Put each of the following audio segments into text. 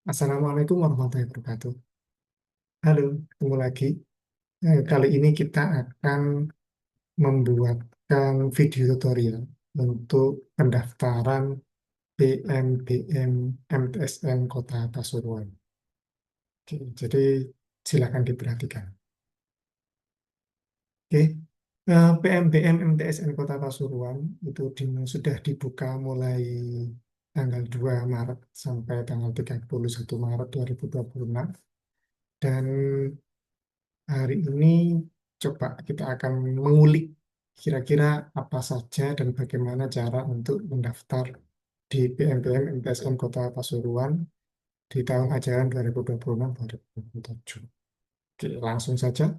Assalamualaikum warahmatullahi wabarakatuh. Halo, ketemu lagi. Kali ini kita akan membuatkan video tutorial untuk pendaftaran PMBM MTSN Kota Pasuruan. Oke, jadi silakan diperhatikan. Oke, PMBM MTSN Kota Pasuruan itu sudah dibuka mulai tanggal 2 Maret sampai tanggal 31 Maret 2026. Dan hari ini coba kita akan mengulik kira-kira apa saja dan bagaimana cara untuk mendaftar di PMBM MTSN Kota Pasuruan di tahun ajaran 2026-2027. Oke, langsung saja,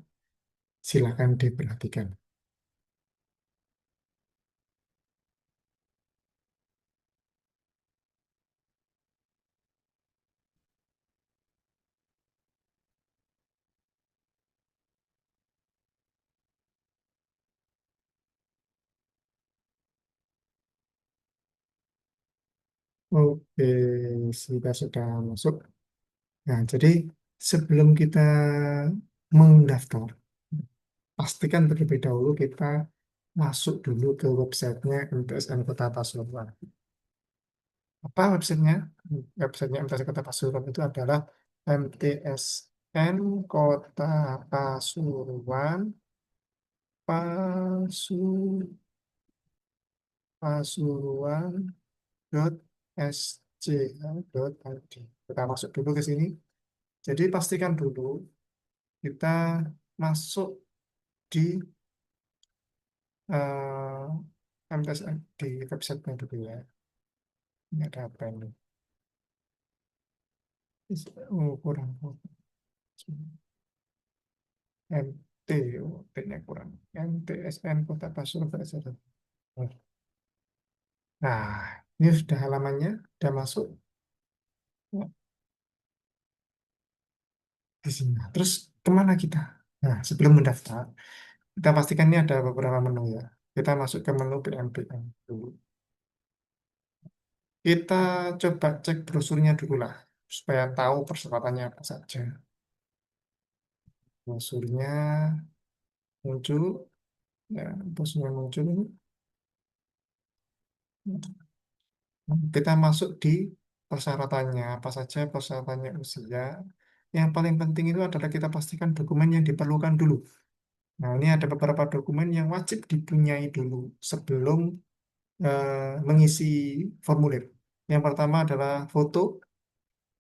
silakan diperhatikan. Oke, kita sudah masuk. Nah, jadi sebelum kita mendaftar, pastikan terlebih dahulu kita masuk dulu ke websitenya MTSN Kota Pasuruan. Apa websitenya? Websitenya MTS Kota Pasuruan itu adalah MTSN Kota Pasuruan Pasu pasuruan.sch.id. Kita masuk dulu ke sini. Jadi pastikan dulu kita masuk di MTSN di websitenya dulu ya. Ini ada apa ini? Oh, kurang. MT, oh, T-nya kurang. MTSN Kota Pasuruan. Nah, ini sudah halamannya, sudah masuk. Ya, di sini. Nah, terus kemana kita? Nah, sebelum mendaftar, kita pastikan ini ada beberapa menu ya. Kita masuk ke menu PMBM dulu. Kita coba cek brosurnya dulu lah, supaya tahu persyaratannya apa saja. Brosurnya muncul, ya, brosurnya muncul ini. Kita masuk di persyaratannya, apa saja persyaratannya usia. Yang paling penting itu adalah kita pastikan dokumen yang diperlukan dulu. Nah, ini ada beberapa dokumen yang wajib dipunyai dulu sebelum mengisi formulir. Yang pertama adalah foto,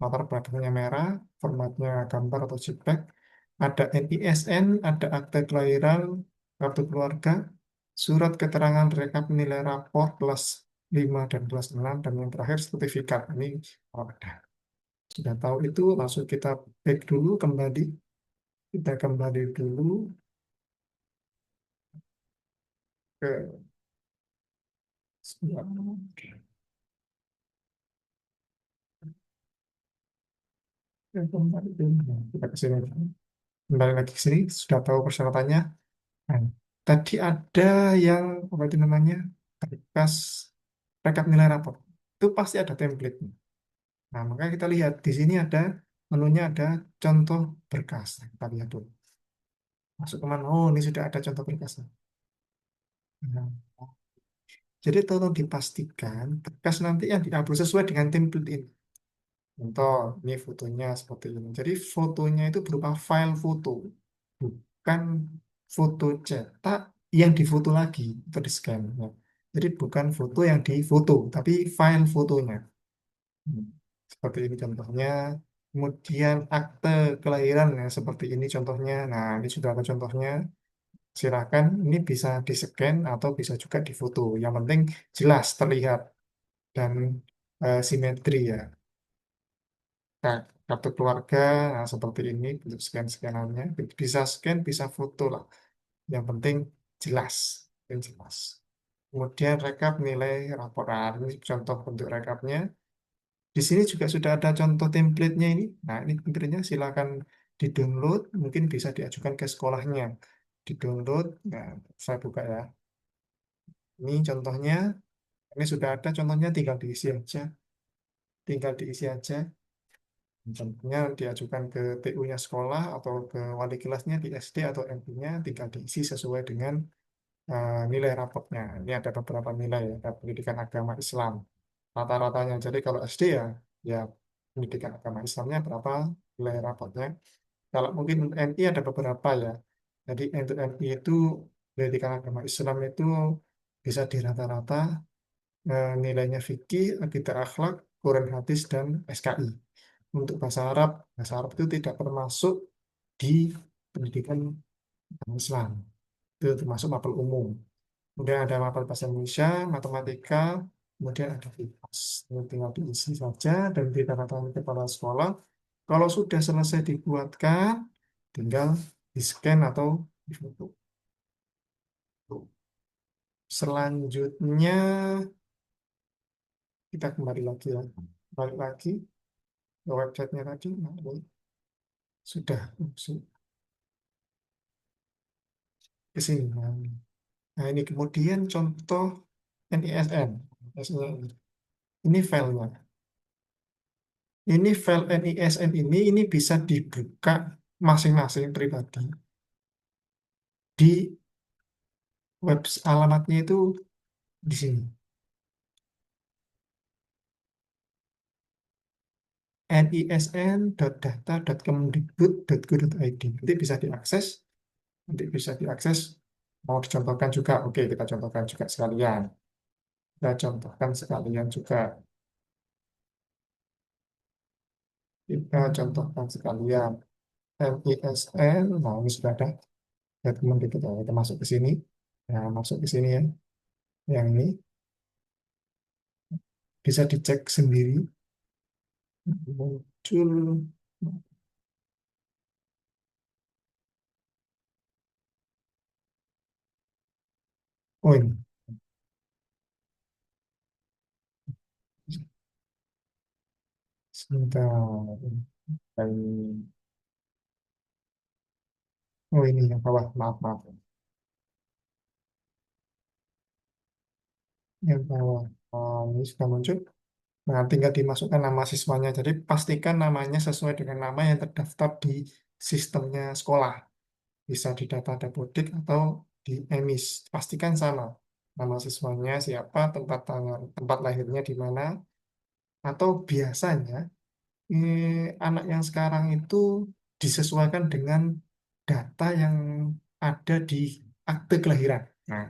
latar belakangnya merah, formatnya gambar atau JPEG, ada NISN, ada akte kelahiran, kartu keluarga, surat keterangan rekap nilai rapor kelas 5 dan kelas 6, dan yang terakhir sertifikat. Ini kalau ada. Sudah tahu itu, langsung kita back dulu kembali. Kita kembali dulu ke kembali dulu. Kita ke sini. Kembali lagi ke sini, sudah tahu persyaratannya. Nah, tadi ada yang apa itu namanya berkas rekap nilai rapor. Itu pasti ada template. Nah, maka kita lihat di sini ada menunya, ada contoh berkas. Nah, kita lihat dulu. Masuk kemana? Oh, ini sudah ada contoh berkasnya. Nah, jadi tolong dipastikan berkas nanti yang diupload sesuai dengan template ini. Contoh, ini fotonya seperti ini. Jadi fotonya itu berupa file foto, bukan foto cetak yang difoto lagi atau di scan. Ya. Jadi bukan foto yang difoto, tapi file fotonya. Hmm. Seperti ini contohnya. Kemudian akte kelahiran ya, seperti ini contohnya. Nah, ini sudah ada contohnya. Silakan, ini bisa di-scan atau bisa juga difoto. Yang penting jelas terlihat dan simetri ya. Nah, kartu keluarga, nah, seperti ini bentuk scan-scanannya. Bisa scan, bisa foto lah. Yang penting jelas, yang jelas. Kemudian rekap nilai rapor. Nah, ini contoh bentuk rekapnya. Di sini juga sudah ada contoh template-nya ini. Nah, ini template-nya silakan di-download, mungkin bisa diajukan ke sekolahnya. Di-download, nah, saya buka ya. Ini contohnya, ini sudah ada contohnya, tinggal diisi aja. Tinggal diisi aja. Contohnya diajukan ke TU-nya sekolah atau ke wali kelasnya di SD atau MP-nya, tinggal diisi sesuai dengan nilai rapotnya. Ini ada beberapa nilai ya, ada pendidikan agama Islam rata-ratanya. Jadi kalau SD ya pendidikan agama Islamnya berapa nilai rapotnya. Kalau mungkin untuk MI ada beberapa ya. Jadi untuk MI itu pendidikan agama Islam itu bisa di rata-rata nilainya fikih, akidah akhlak, Quran hadis dan SKI. Untuk bahasa Arab itu tidak termasuk di pendidikan agama Islam. Itu termasuk mapel umum. Kemudian ada mapel bahasa Indonesia, matematika, kemudian ada FIPAS. Ini tinggal diisi saja dan ditandatangani kepala sekolah. Kalau sudah selesai dibuatkan, tinggal di-scan atau difoto. Selanjutnya kita kembali lagi ya. Balik lagi ke websitenya tadi. Nah, ini sudah ke sini. Nah, ini kemudian contoh NISN. Ini filenya. Ini file NISN ini bisa dibuka masing-masing pribadi di web alamatnya itu di sini nisn.data.kemendikbud.go.id. Nanti bisa diakses mau dicontohkan juga. Oke, kita contohkan juga sekalian. Kita contohkan sekalian juga. Kita contohkan sekalian. NISN, nah ini sudah ada ya Kemendikbud. Kita masuk ke sini. Nah, masuk ke sini ya. Yang ini bisa dicek sendiri. Muncul. Oh ini. Sebentar. Yang- Oh ini yang bawah. Maaf, maaf. Yang bawah. Ini sudah muncul. Nah, tinggal dimasukkan nama siswanya. Jadi pastikan namanya sesuai dengan nama yang terdaftar di sistemnya sekolah. Bisa di data Dapodik atau di EMIS. Pastikan sama. Nama siswanya siapa, tempat lahirnya di mana, atau biasanya anak yang sekarang itu disesuaikan dengan data yang ada di akte kelahiran. Nah,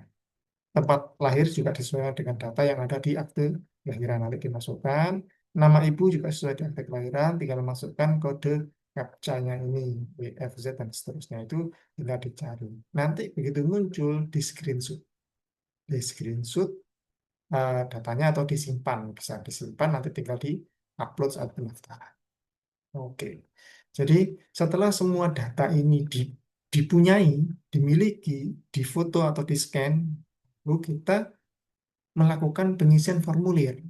tempat lahir juga disesuaikan dengan data yang ada di akte kelahiran. Nanti dimasukkan, nama ibu juga sesuai dengan akte kelahiran, tinggal masukkan kode CAPTCHA-nya ini, WFZ dan seterusnya itu tinggal dicari. Nanti begitu muncul di screenshot datanya atau disimpan, bisa disimpan nanti tinggal di-upload saat pendaftaran. Oke. Jadi setelah semua data ini dipunyai, dimiliki, difoto atau di-scan, lalu kita melakukan pengisian formulir.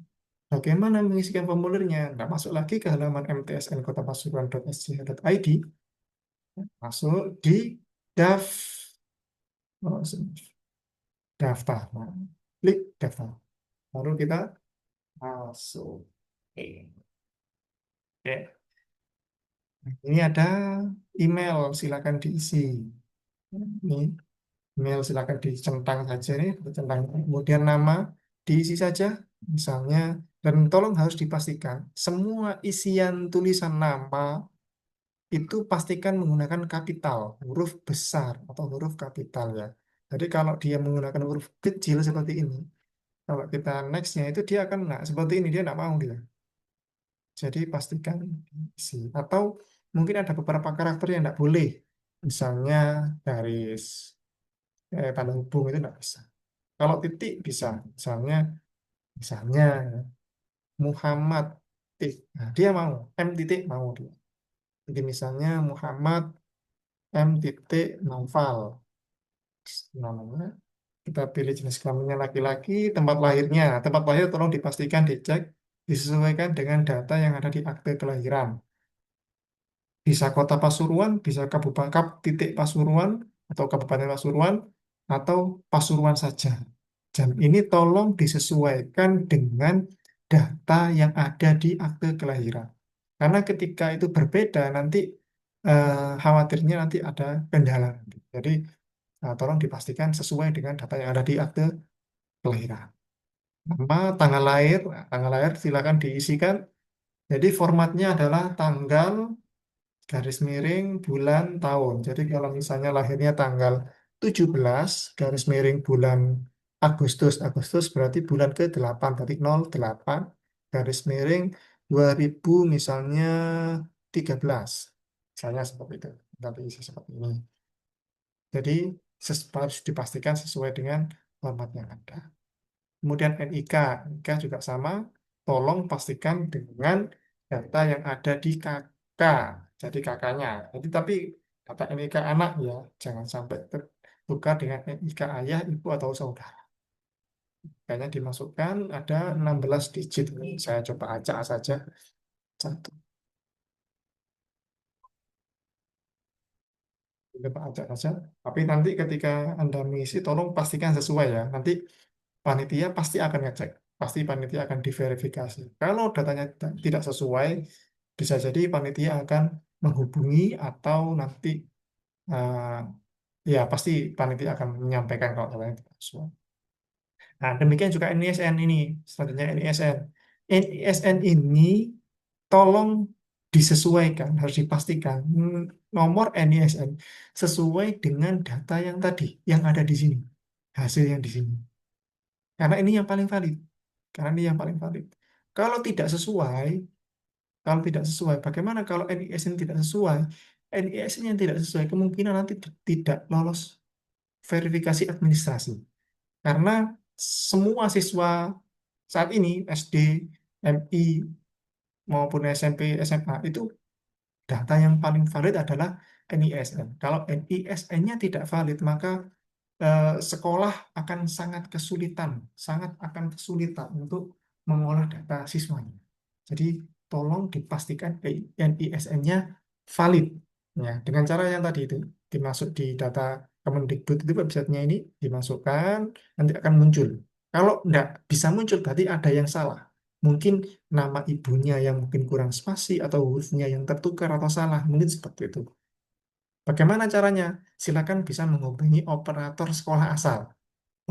Bagaimana mengisikan formulirnya? Nah, masuk lagi ke halaman mtsnkotapasuruan.sc.id, masuk di oh, daftar. Nah, klik daftar. Baru kita masuk. Oke. Oke. Ini ada email, silakan diisi. Ini email silakan dicentang saja nih, centang. Kemudian nama diisi saja, misalnya, dan tolong harus dipastikan semua isian tulisan nama itu pastikan menggunakan kapital, huruf besar atau huruf kapital ya. Jadi kalau dia menggunakan huruf kecil seperti ini, kalau kita nextnya itu dia akan nggak seperti ini, dia nggak mau dia. Jadi pastikan diisi. Atau mungkin ada beberapa karakter yang nggak boleh, misalnya garis tanda hubung itu nggak bisa. Kalau titik bisa, misalnya misalnya Muhammad titik, nah, dia mau M titik mau dia. Jadi misalnya Muhammad M titik Naufal, namanya kita pilih jenis kelaminnya laki-laki, tempat lahir tolong dipastikan dicek disesuaikan dengan data yang ada di akte kelahiran. Bisa kota Pasuruan, bisa kabupaten titik Pasuruan atau Kabupaten Pasuruan atau Pasuruan saja. Dan ini tolong disesuaikan dengan data yang ada di akte kelahiran. Karena ketika itu berbeda, nanti khawatirnya nanti ada kendala. Jadi tolong dipastikan sesuai dengan data yang ada di akte kelahiran. Nama, tanggal lahir silakan diisikan. Jadi formatnya adalah tanggal, garis miring, bulan, tahun. Jadi kalau misalnya lahirnya tanggal 17 garis miring bulan Agustus, Agustus berarti bulan ke-8, berarti 08, garis miring 2000 misalnya 13. Misalnya seperti itu. Nanti isi seperti ini. Jadi harus dipastikan sesuai dengan format yang ada. Kemudian NIK, NIK juga sama. Tolong pastikan dengan data yang ada di KK. Jadi kakaknya. Jadi tapi data NIK anak ya, jangan sampai tertukar dengan NIK ayah, ibu atau saudara. Kayaknya dimasukkan ada 16 digit. Saya coba acak saja. Satu. Coba acak saja. Tapi nanti ketika Anda mengisi, tolong pastikan sesuai ya. Nanti panitia pasti akan ngecek, pasti panitia akan diverifikasi. Kalau datanya tidak sesuai, bisa jadi panitia akan menghubungi atau nanti ya pasti panitia akan menyampaikan kalau datanya tidak sesuai. Nah, demikian juga NISN ini, selanjutnya NISN. NISN ini tolong disesuaikan, harus dipastikan nomor NISN sesuai dengan data yang tadi, yang ada di sini, hasil yang di sini. Karena ini yang paling valid. Karena ini yang paling valid. Kalau tidak sesuai, kalau tidak sesuai, bagaimana kalau NISN tidak sesuai? NISN yang tidak sesuai kemungkinan nanti tidak lolos verifikasi administrasi. Karena semua siswa saat ini SD, MI maupun SMP, SMA itu data yang paling valid adalah NISN. Kalau NISN-nya tidak valid, maka sekolah akan sangat akan kesulitan untuk mengolah data siswanya. Jadi tolong dipastikan NISN-nya valid. Ya, dengan cara yang tadi itu dimasuk di data Kemendikbud itu websitenya ini dimasukkan nanti akan muncul. Kalau enggak bisa muncul berarti ada yang salah. Mungkin nama ibunya yang mungkin kurang spasi atau hurufnya yang tertukar atau salah, mungkin seperti itu. Bagaimana caranya? Silakan bisa menghubungi operator sekolah asal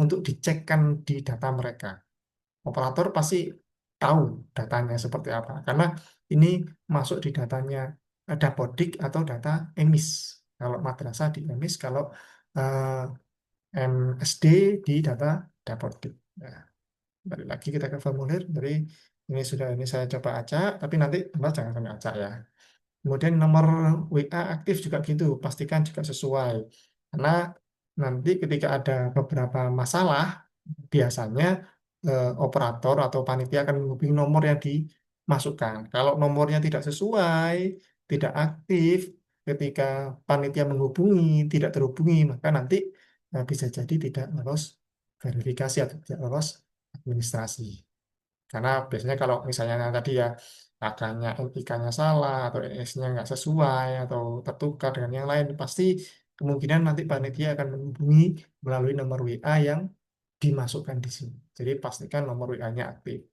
untuk dicekkan di data mereka. Operator pasti tahu datanya seperti apa, karena ini masuk di datanya Dapodik atau data EMIS. Kalau madrasah di EMIS, kalau eh, MSD di data Dapodik. Nah, balik lagi kita ke formulir. Jadi ini saya coba acak, tapi nanti Mbak jangan sampai acak ya. Kemudian nomor WA aktif juga gitu, pastikan juga sesuai. Karena nanti ketika ada beberapa masalah, biasanya operator atau panitia akan menghubungi nomor yang dimasukkan. Kalau nomornya tidak sesuai, tidak aktif, ketika panitia menghubungi, tidak terhubungi, maka nanti bisa jadi tidak lolos verifikasi atau tidak lolos administrasi. Karena biasanya kalau misalnya yang tadi ya angkanya NIK-nya salah atau NS-nya nggak sesuai atau tertukar dengan yang lain, pasti kemungkinan nanti panitia akan menghubungi melalui nomor WA yang dimasukkan di sini. Jadi pastikan nomor WA-nya aktif.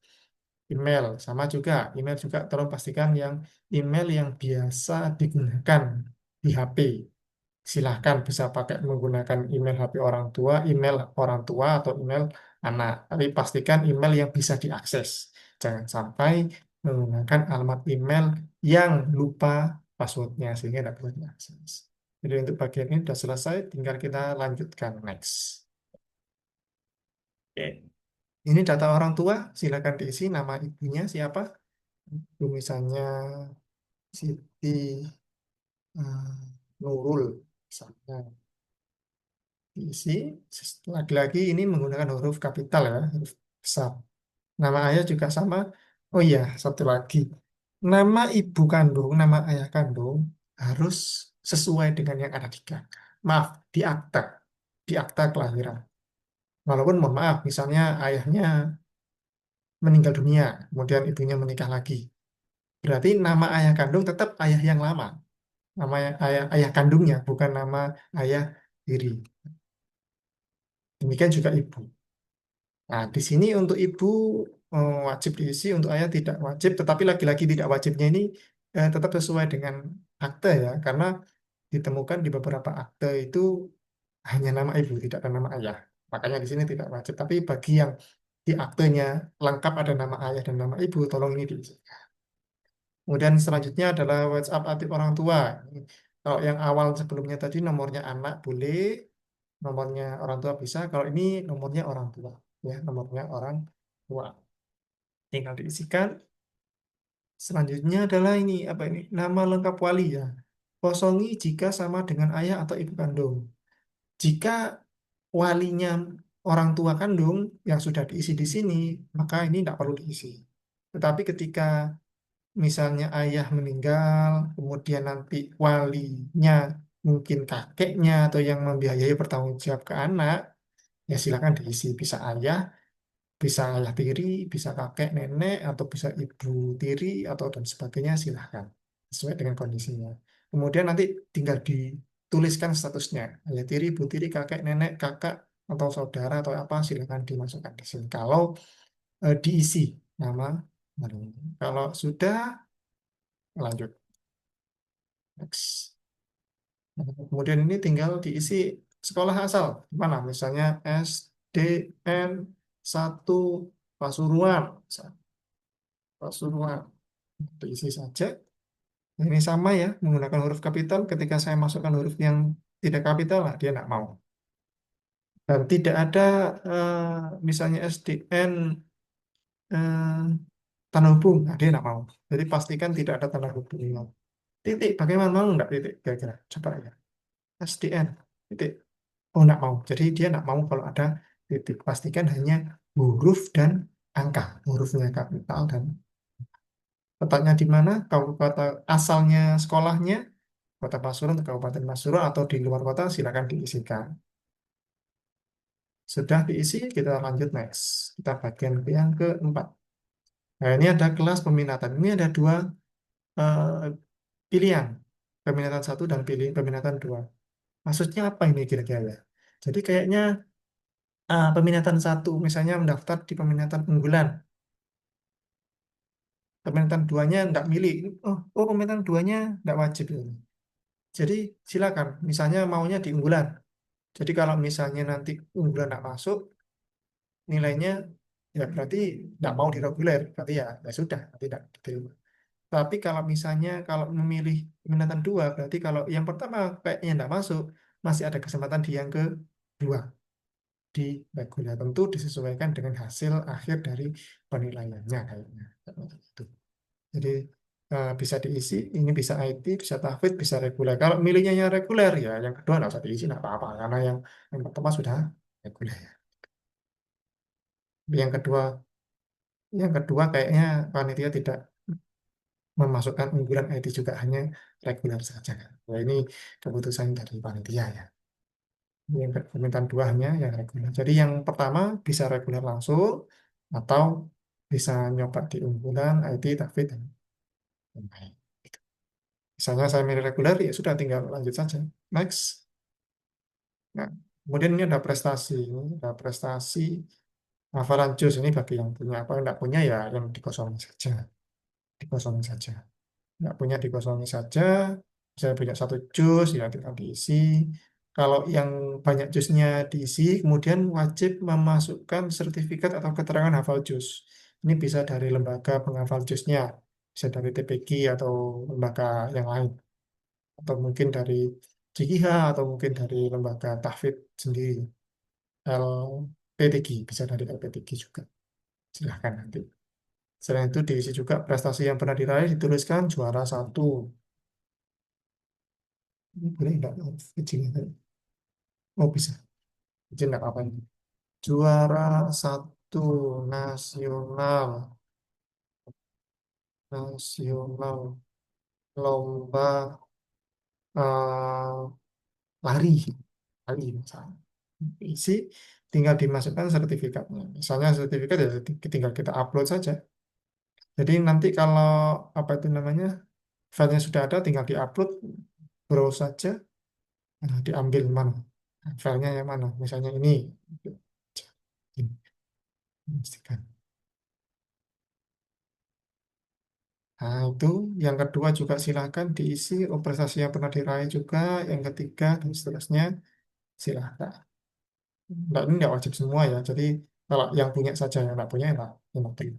Email sama juga, email juga tolong pastikan yang email yang biasa digunakan di HP. Silahkan bisa pakai menggunakan email HP orang tua, email orang tua atau email anak. Tapi pastikan email yang bisa diakses. Jangan sampai menggunakan alamat email yang lupa passwordnya sehingga tidak bisa diakses. Jadi untuk bagian ini sudah selesai, tinggal kita lanjutkan next. Oke. Ini data orang tua, silakan diisi nama ibunya siapa. Ibu misalnya Siti Nurul, misalnya diisi. Lagi-lagi ini menggunakan huruf kapital ya, huruf besar. Nama ayah juga sama. Oh iya, satu lagi. Nama ibu kandung, nama ayah kandung harus sesuai dengan yang ada di KK. Maaf, di akta kelahiran. Walaupun mohon maaf, misalnya ayahnya meninggal dunia, kemudian ibunya menikah lagi. Berarti nama ayah kandung tetap ayah yang lama. Nama ayah kandungnya, bukan nama ayah diri. Demikian juga ibu. Nah, di sini untuk ibu wajib diisi, untuk ayah tidak wajib, tetapi lagi-lagi tidak wajibnya ini tetap sesuai dengan akte ya, karena ditemukan di beberapa akte itu hanya nama ibu, tidak ada nama ayah. Makanya di sini tidak wajib. Tapi bagi yang di aktenya lengkap ada nama ayah dan nama ibu, tolong ini diisi. Kemudian selanjutnya adalah WhatsApp aktif orang tua. Kalau yang awal sebelumnya tadi nomornya anak boleh, nomornya orang tua bisa. Kalau ini nomornya orang tua, ya nomornya orang tua. Tinggal diisikan. Selanjutnya adalah ini apa ini? Nama lengkap wali ya. Kosongi jika sama dengan ayah atau ibu kandung. Jika walinya orang tua kandung yang sudah diisi di sini, maka ini tidak perlu diisi. Tetapi ketika misalnya ayah meninggal, kemudian nanti walinya mungkin kakeknya atau yang membiayai bertanggung jawab ke anak, ya silakan diisi. Bisa ayah tiri, bisa kakek nenek, atau bisa ibu tiri, atau dan sebagainya silakan. Sesuai dengan kondisinya. Kemudian nanti tinggal dituliskan statusnya. Ayah tiri, ibu tiri, kakek, nenek, kakak, atau saudara, atau apa, silakan dimasukkan di sini. Kalau diisi nama, kalau sudah, lanjut. Next. Nah, kemudian ini tinggal diisi sekolah asal. Mana? Misalnya SDN 1 Pasuruan. Pasuruan. Diisi saja. Nah, ini sama ya, menggunakan huruf kapital. Ketika saya masukkan huruf yang tidak kapital, lah, dia tidak mau. Dan tidak ada misalnya SDN eh, tanda hubung. Nah, dia tidak mau. Jadi pastikan tidak ada tanda hubungnya. Titik, bagaimana mau enggak titik? Kira-kira. Coba ya. SDN. Titik. Oh, enggak mau. Jadi dia enggak mau kalau ada titik. Pastikan hanya huruf dan angka. Hurufnya kapital dan letaknya di mana, kabupaten asalnya sekolahnya, Kota Pasuruan atau Kabupaten Pasuruan atau di luar kota, silakan diisikan. Sudah diisi, kita lanjut next. Kita bagian ke yang keempat. Nah, ini ada kelas peminatan. Ini ada dua eh, pilihan. Peminatan satu dan pilih peminatan dua. Maksudnya apa ini kira-kira ya? Jadi kayaknya peminatan satu, misalnya mendaftar di peminatan unggulan. Peminatan duanya tidak milih. Oh, peminatan duanya tidak wajib. Jadi silakan, misalnya maunya di unggulan. Jadi kalau misalnya nanti unggulan tidak masuk, nilainya ya berarti tidak mau di reguler. Berarti ya sudah, tidak diterima. Tapi kalau misalnya kalau memilih peminatan dua, berarti kalau yang pertama kayaknya tidak masuk, masih ada kesempatan di yang kedua di reguler. Tentu disesuaikan dengan hasil akhir dari penilaiannya kayaknya. Gitu. Jadi bisa diisi, ini bisa IT, bisa tahfidz, bisa reguler. Kalau milihnya yang reguler ya yang kedua nggak usah diisi, nggak apa-apa karena yang pertama sudah reguler. Yang kedua kayaknya panitia tidak memasukkan unggulan IT juga hanya reguler saja kan. Ya, ini keputusan dari panitia ya. Yang permintaan dua hanya yang reguler. Jadi yang pertama bisa reguler langsung atau bisa nyoba di unggulan IT, tahfidz dan lain-lain. Misalnya saya milih reguler, ya sudah tinggal lanjut saja. Next. Nah, kemudian ini ada prestasi. Ini ada prestasi hafalan juz. Ini bagi yang punya. Apa yang tidak punya ya yang dikosongin saja. Dikosongin saja. Nggak punya dikosongin saja. Saya punya satu juz, ya tinggal diisi. Kalau yang banyak juznya diisi, kemudian wajib memasukkan sertifikat atau keterangan hafal juz. Ini bisa dari lembaga penghafal juznya, bisa dari TPQ atau lembaga yang lain, atau mungkin dari JKH atau mungkin dari lembaga tahfidz sendiri, LPTG, bisa dari LPTG juga. Silahkan nanti. Selain itu diisi juga prestasi yang pernah diraih, dituliskan juara satu. Ini boleh enggak? Izin enggak? Oh bisa, izin enggak apa-apa. Juara satu nasional, nasional lomba eh, lari, lari misalnya. Isi, tinggal dimasukkan sertifikatnya. Misalnya sertifikat ya tinggal kita upload saja. Jadi nanti kalau apa itu namanya filenya sudah ada, tinggal diupload, browse saja, nah, diambil mana filenya yang mana. Misalnya ini, pastikan. Nah, itu yang kedua juga silakan diisi oh, prestasi yang pernah diraih juga. Yang ketiga dan seterusnya silakan. Nah, ini nggak wajib semua ya. Jadi kalau yang punya saja yang nggak punya ya nggak ya nggak perlu.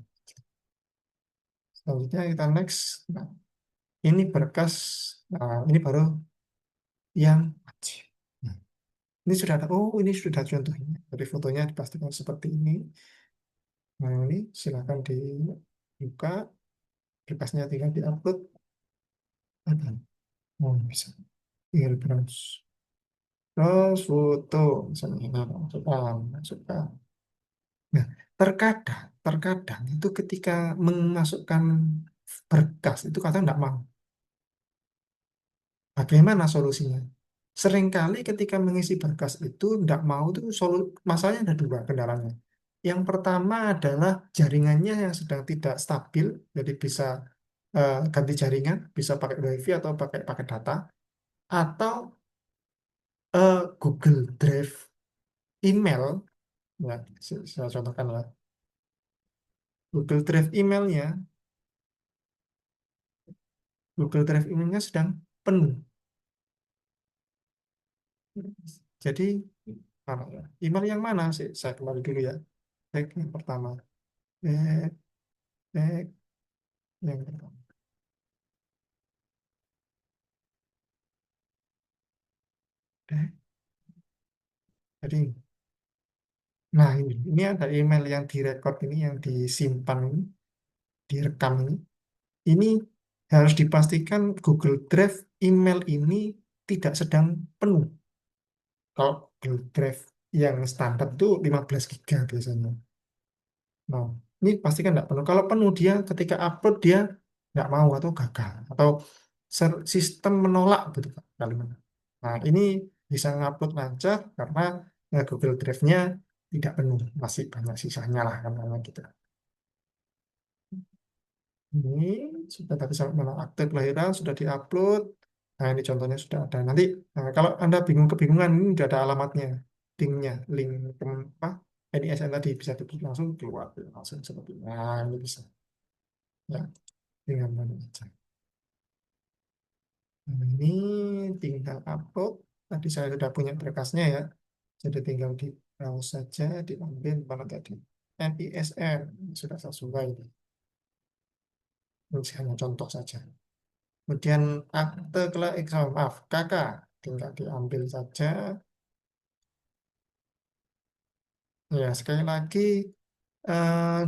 Selanjutnya kita next. Nah, ini berkas. Nah, ini baru yang wajib. Nah, ini sudah ada. Oh, ini sudah ada contohnya. Jadi fotonya dipastikan seperti ini. Nah, ini silakan dibuka. Berkasnya tinggal diupload. Ada. Oh, bisa. Tinggal browse. Terus foto, misalnya ini masukkan, masukkan. Nah, terkadang itu ketika memasukkan berkas itu kadang tidak mau. Bagaimana solusinya? Seringkali ketika mengisi berkas itu tidak mau itu masalahnya ada dua kendalanya. Yang pertama adalah jaringannya yang sedang tidak stabil, jadi bisa ganti jaringan, bisa pakai WiFi atau pakai pakai data, atau Google Drive email. Ya, saya contohkan ya. Google Drive emailnya, Google Drive emailnya sedang penuh. Jadi, mana ya? Email yang mana sih? Saya kembali dulu ya. Baik, yang pertama. Baik, baik, yang pertama. Baik. Jadi, nah ini ada email yang direkod ini, yang disimpan ini, direkam ini. Ini harus dipastikan Google Drive email ini tidak sedang penuh. Kalau Google Drive yang standar itu 15 giga biasanya. Nah, ini pasti kan nggak penuh. Kalau penuh dia ketika upload dia nggak mau atau gagal atau sistem menolak gitu Pak, kalimatnya. Nah, ini bisa ngupload lancar karena Google Drive-nya tidak penuh, masih banyak sisanya lah kan gitu. Ini sudah tadi sampai mana akte kelahiran sudah diupload. Nah, ini contohnya sudah ada. Nanti kalau Anda bingung kebingungan ini sudah ada alamatnya, linknya, link ke apa? NISN tadi bisa diklik langsung keluar langsung seperti ini. Nah, ini bisa. Ya, tinggal mana aja. Nah, ini tinggal upload. Tadi saya sudah punya berkasnya ya. Jadi tinggal di browse saja, diambil mana tadi. NISN sudah sesuai. Ini hanya contoh saja. Kemudian akte kelahiran, maaf, kakak, tinggal diambil saja. Ya, sekali lagi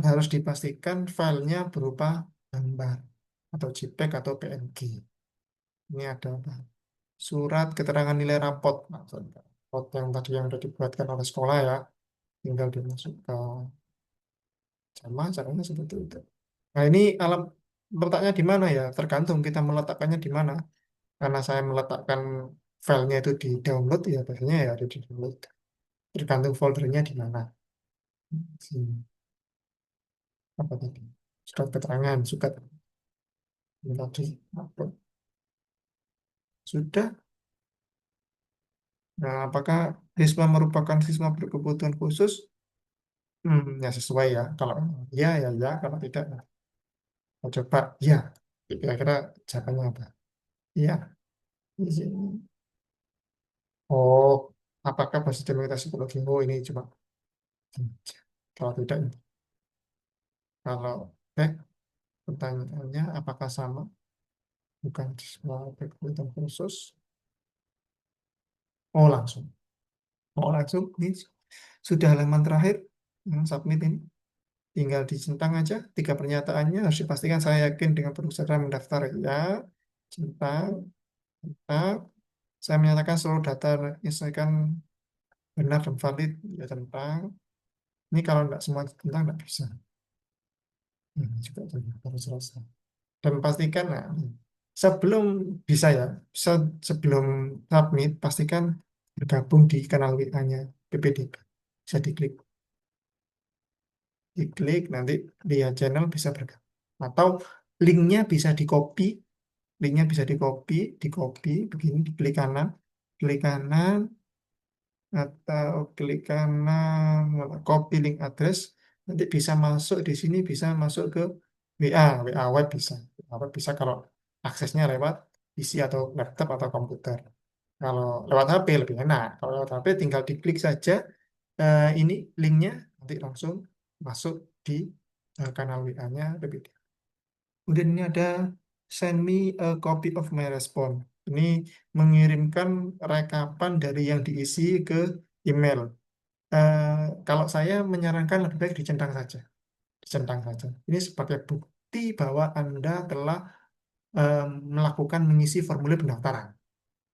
harus dipastikan filenya berupa gambar atau JPEG atau PNG. Ini ada apa? Surat keterangan nilai rapot, maksudnya. Rapot yang tadi yang sudah dibuatkan oleh sekolah ya, tinggal dimasuk ke jamaah, caranya seperti itu. Nah, ini alam letaknya di mana ya? Tergantung kita meletakkannya di mana. Karena saya meletakkan filenya itu di download, ya biasanya ya ada di download. Tergantung foldernya di mana. Sini, apa tadi? Surat keterangan, surat ini tadi. Upload. Sudah. Nah, apakah siswa merupakan siswa berkebutuhan khusus? Ya sesuai ya. Kalau ya, ya, ya. Kalau tidak, ya. Mau coba, ya. Kira-kira jawabannya apa? Iya. Di sini. Oh, apakah basis demokrasi psikologi? Oh, ini coba. Kalau tidak, kalau eh, pertanyaannya apakah sama? Bukan siswa berkebutuhan khusus. Oh, langsung. Oh, langsung. Ini sudah halaman terakhir. Submit ini. Tinggal dicentang aja. Tiga pernyataannya harus dipastikan saya yakin dengan perusahaan mendaftar. Ya, centang, centang. Saya menyatakan seluruh data disesuaikan benar dan valid. Ya, centang. Ini kalau tidak semua centang, tidak bisa. Juga harus selesai. Dan pastikan, nah, sebelum bisa ya, sebelum submit, pastikan bergabung di kanal WA-nya PPDB. Bisa diklik, diklik nanti lihat channel bisa bergabung. Atau linknya bisa di copy, linknya bisa di copy begini, klik kanan atau klik kanan, copy link address, nanti bisa masuk di sini, bisa masuk ke WA web bisa. WA web bisa kalau aksesnya lewat PC atau laptop atau komputer. Kalau lewat HP lebih enak. Kalau lewat HP tinggal diklik saja ini linknya, nanti langsung masuk di kanal WA-nya PPT. Kemudian ini ada send me a copy of my response. Ini mengirimkan rekapan dari yang diisi ke email. Eh, Kalau saya menyarankan lebih baik dicentang saja. Dicentang saja. Ini sebagai bukti bahwa Anda telah eh, melakukan mengisi formulir pendaftaran.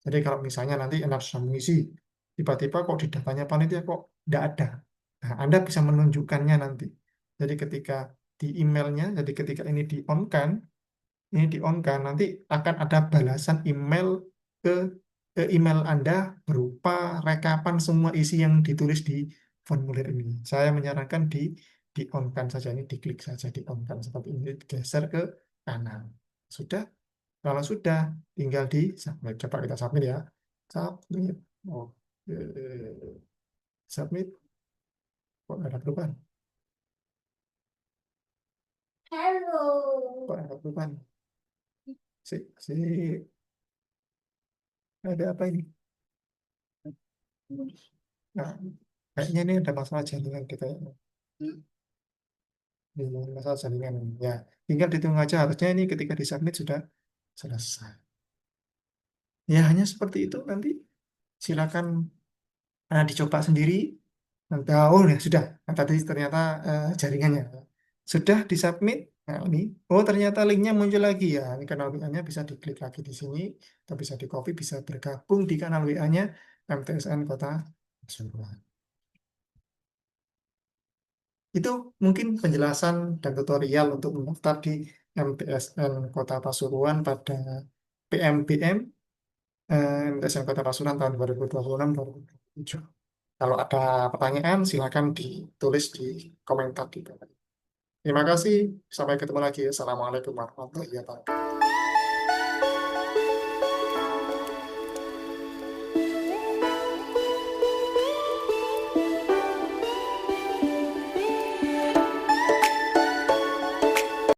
Jadi kalau misalnya nanti Anda sudah mengisi, tiba-tiba kok di datanya panitia kok tidak ada. Nah, Anda bisa menunjukkannya nanti. Jadi ketika di emailnya, jadi ketika ini di-on-kan, nanti akan ada balasan email ke, ke email Anda berupa rekapan semua isi yang ditulis di formulir ini. Saya menyarankan di-on-kan saja, ini diklik saja di-on-kan seperti ini, geser ke kanan. Sudah, kalau sudah, tinggal di submit. Coba kita submit ya. Submit. Oke. Submit. Kok nggak ada perubahan? Kok nggak ada perubahan? Si, ada apa ini? Nah, kayaknya ini ada masalah jaringan kita ya. Ini masalah jaringan. Ya, tinggal ditunggu aja. Harusnya ini ketika di submit sudah selesai. Ya, hanya seperti itu. Nanti silakan dicoba sendiri. Nanti, oh ya sudah. Nah, tadi ternyata jaringannya sudah disubmit. Nah, ini, oh ternyata linknya muncul lagi ya. Ini kanal WA-nya bisa diklik lagi di sini, atau bisa di copy, bisa bergabung di kanal WA-nya MTSN Kota Pasuruan. Itu mungkin penjelasan dan tutorial untuk mendaftar di MTSN Kota Pasuruan pada PMBM MTSN Kota Pasuruan tahun 2026-2027. Kalau ada pertanyaan, silakan ditulis di komentar di bawah. Terima kasih. Sampai ketemu lagi. Assalamualaikum warahmatullahi wabarakatuh.